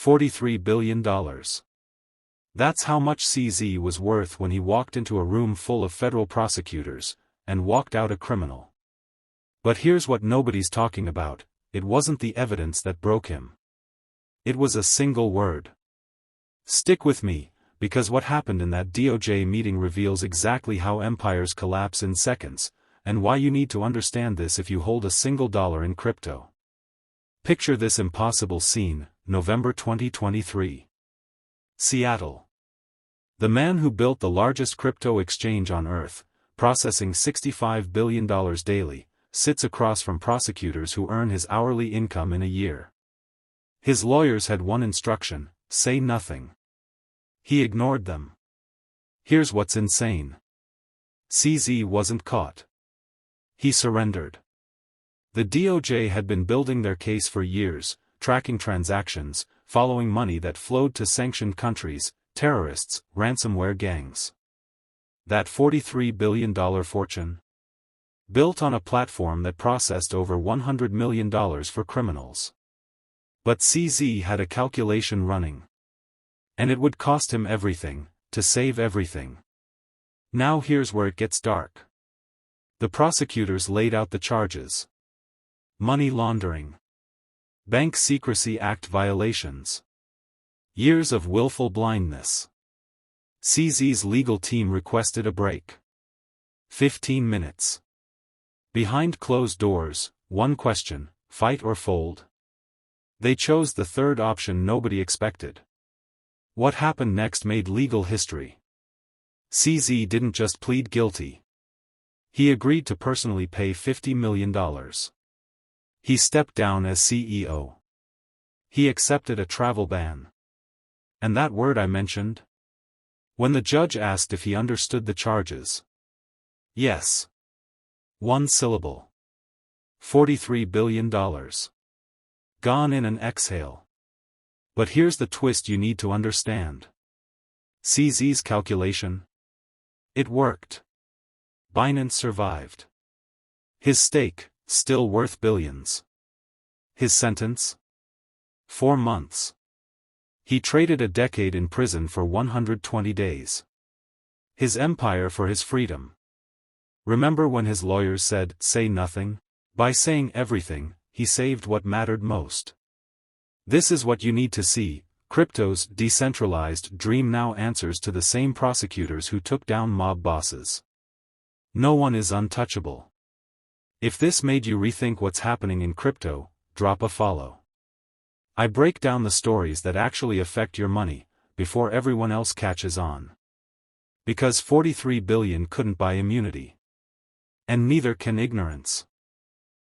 $43 billion. That's how much CZ was worth when he walked into a room full of federal prosecutors, and walked out a criminal. But here's what nobody's talking about: it wasn't the evidence that broke him. It was a single word. Stick with me, because what happened in that DOJ meeting reveals exactly how empires collapse in seconds, and why you need to understand this if you hold a single dollar in crypto. Picture this impossible scene, November 2023. Seattle. The man who built the largest crypto exchange on Earth, processing $65 billion daily, sits across from prosecutors who earn his hourly income in a year. His lawyers had one instruction: say nothing. He ignored them. Here's what's insane. CZ wasn't caught. He surrendered. The DOJ had been building their case for years, tracking transactions, following money that flowed to sanctioned countries, terrorists, ransomware gangs. That $43 billion fortune? Built on a platform that processed over $100 million for criminals. But CZ had a calculation running. And it would cost him everything, to save everything. Now here's where it gets dark. The prosecutors laid out the charges. Money laundering. Bank Secrecy Act violations. Years of willful blindness. CZ's legal team requested a break. 15 minutes. Behind closed doors, one question: fight or fold? They chose the third option nobody expected. What happened next made legal history. CZ didn't just plead guilty. He agreed to personally pay $50 million. He stepped down as CEO. He accepted a travel ban. And that word I mentioned? When the judge asked if he understood the charges. Yes. One syllable. $43 billion. Gone in an exhale. But here's the twist you need to understand. CZ's calculation? It worked. Binance survived. His stake, still worth billions. His sentence? 4 months. He traded a decade in prison for 120 days. His empire for his freedom. Remember when his lawyers said, say nothing? By saying everything, he saved what mattered most. This is what you need to see: crypto's decentralized dream now answers to the same prosecutors who took down mob bosses. No one is untouchable. If this made you rethink what's happening in crypto, drop a follow. I break down the stories that actually affect your money, before everyone else catches on. Because $43 billion couldn't buy immunity. And neither can ignorance.